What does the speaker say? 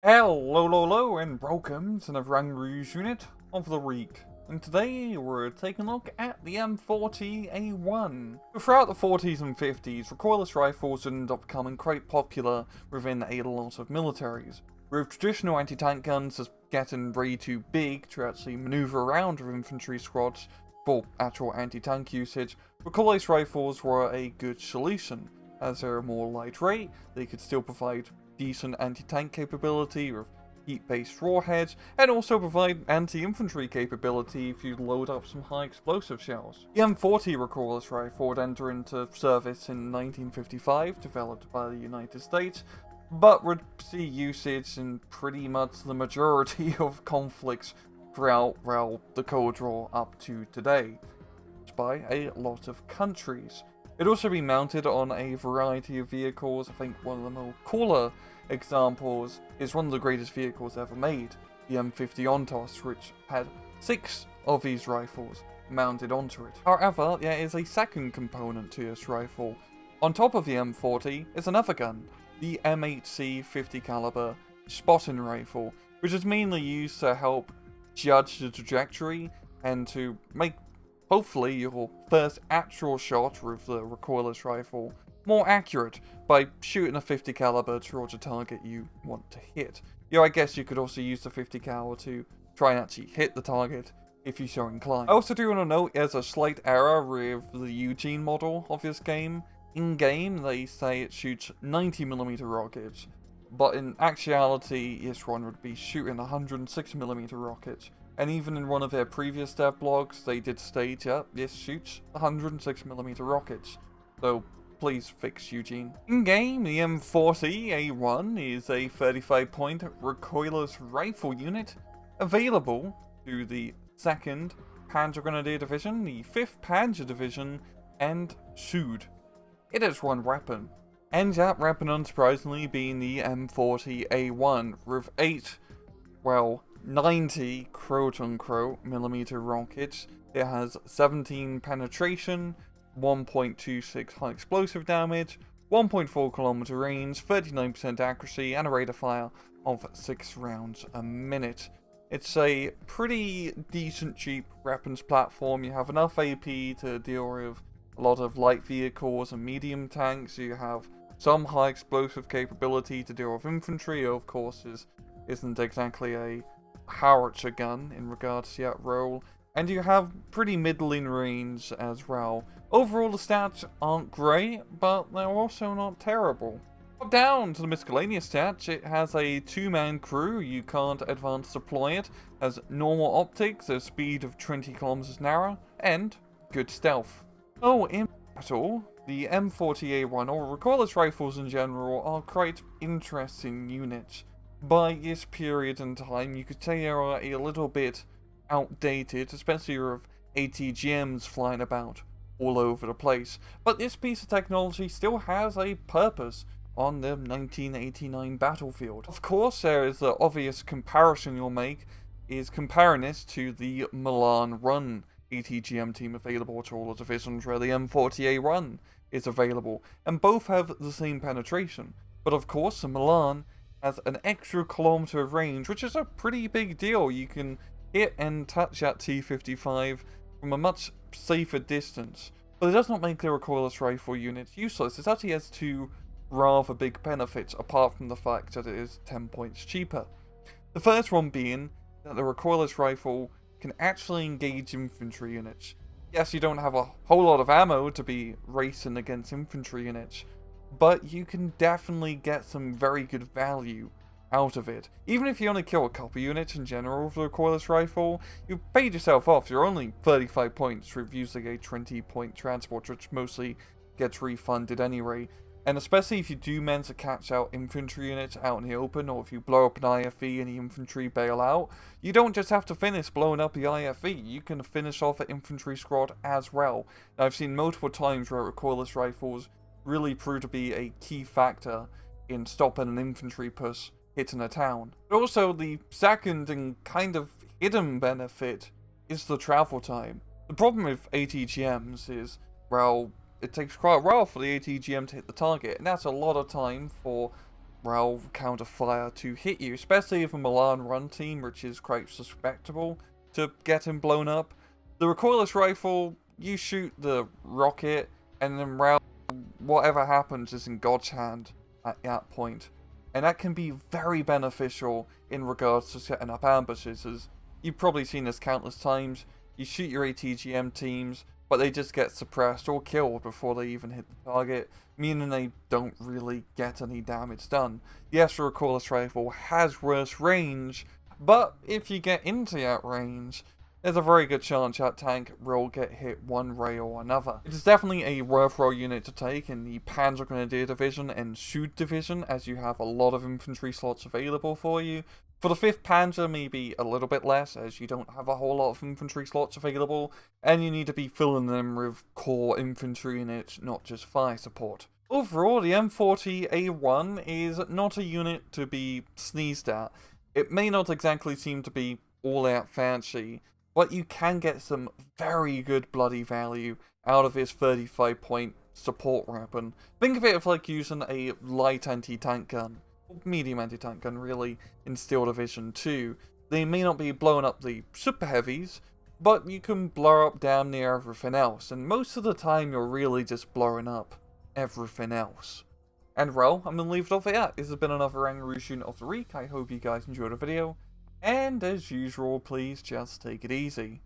Hello, and welcome to the Rang Rouge unit of the week. And today we're taking a look at the M40A1. Throughout the 40s and 50s, recoilless rifles ended up becoming quite popular within a lot of militaries, with traditional anti-tank guns just getting way too big to actually maneuver around with infantry squads for actual anti-tank usage. Recoilless rifles were a good solution, as they're more lightweight, they could still provide decent anti-tank capability with heat-based warheads, and also provide anti-infantry capability if you load up some high explosive shells. The M40 recoilless rifle would enter into service in 1955, developed by the United States, but would see usage in pretty much the majority of conflicts throughout, well, the Cold War up to today, by a lot of countries. It'd also be mounted on a variety of vehicles. I think one of the more cooler examples is one of the greatest vehicles ever made, the M50 Ontos, which had 6 of these rifles mounted onto it. However, there is a second component to this rifle. On top of the M40 is another gun, the M8C 50 caliber spotting rifle, which is mainly used to help judge the trajectory and to make hopefully your first actual shot with the recoilless rifle more accurate by shooting a 50 caliber towards a target you want to hit. I guess you could also use the 50 cal to try and actually hit the target if you're so inclined. I also do want to note there's a slight error with the Eugene model of this game. In game they say it shoots 90mm rockets, but in actuality this one would be shooting 106mm rockets. And even in one of their previous dev blogs, they did state, yeah, this shoots 106mm rockets. So please fix Eugene. In-game, the M40A1 is a 35-point recoilless rifle unit available to the 2nd Panzer Grenadier Division, the 5th Panzer Division, and Sud. It has one weapon, and that weapon unsurprisingly being the M40A1 with 8, well, 90 quote-unquote millimeter rockets. It has 17 penetration, 1.26 high explosive damage, 1.4 kilometer range, 39% accuracy, and a rate of fire of 6 rounds a minute. It's a pretty decent cheap weapons platform. You have enough AP to deal with a lot of light vehicles and medium tanks. You have some high explosive capability to deal with infantry. Of course, isn't exactly a howitzer gun in regards to that role, and you have pretty middling range as well. Overall the stats aren't great, but they're also not terrible. Down to the miscellaneous stats, it has a 2-man crew, you can't advance deploy it, has normal optics, a speed of 20 km an hour, and good stealth. So in battle, the M40A1 or recoilless rifles in general are quite interesting units. By this period in time, you could say they are a little bit outdated, especially with ATGMs flying about all over the place. But this piece of technology still has a purpose on the 1989 battlefield. Of course, there is the obvious comparison you'll make, is comparing this to the Milan Run ATGM team available to all the divisions where the M40A1 is available, and both have the same penetration. But of course, the Milan has an extra kilometer of range, which is a pretty big deal. You can hit and touch that T-55 from a much safer distance. But it does not make the recoilless rifle unit useless. It actually has 2 rather big benefits, apart from the fact that it is 10 points cheaper. The first one being that the recoilless rifle can actually engage infantry units. Yes, you don't have a whole lot of ammo to be racing against infantry units, but you can definitely get some very good value out of it. Even if you only kill a couple units in general with the recoilless rifle, you've paid yourself off. You're only 35 points with using a 20-point transport, which mostly gets refunded anyway. And especially if you do manage to catch out infantry units out in the open, or if you blow up an IFE and the infantry bail out, you don't just have to finish blowing up the IFE, you can finish off the infantry squad as well. Now, I've seen multiple times where recoilless rifles really prove to be a key factor in stopping an infantry push hitting a town. But also, the second and kind of hidden benefit is the travel time. The problem with ATGMs is, well, it takes quite a while for the ATGM to hit the target, and that's a lot of time for rail counter fire to hit you, especially if a Milan run team, which is quite susceptible to getting blown up. The recoilless rifle, you shoot the rocket, and then rail, whatever happens is in God's hand at that point. And that can be very beneficial in regards to setting up ambushes, as you've probably seen this countless times. You shoot your ATGM teams, but they just get suppressed or killed before they even hit the target, meaning they don't really get any damage done. Yes, the recoilless rifle has worse range, but if you get into that range, there's a very good chance that tank will get hit one way or another. It is definitely a worthwhile unit to take in the Panzergrenadier Division and Süd Division, as you have a lot of infantry slots available for you. For the 5th Panzer, maybe a little bit less, as you don't have a whole lot of infantry slots available, and you need to be filling them with core infantry units, not just fire support. Overall, the M40A1 is not a unit to be sneezed at. It may not exactly seem to be all out fancy, but you can get some very good bloody value out of this 35-point support weapon. Think of it as like using a light anti-tank gun, medium anti-tank gun really, in Steel Division 2. They may not be blowing up the super heavies, but you can blow up damn near everything else, and most of the time you're really just blowing up everything else. And well, I'm going to leave it off at that. This has been another Angry Unit of the Week. I hope you guys enjoyed the video, and as usual, please just take it easy.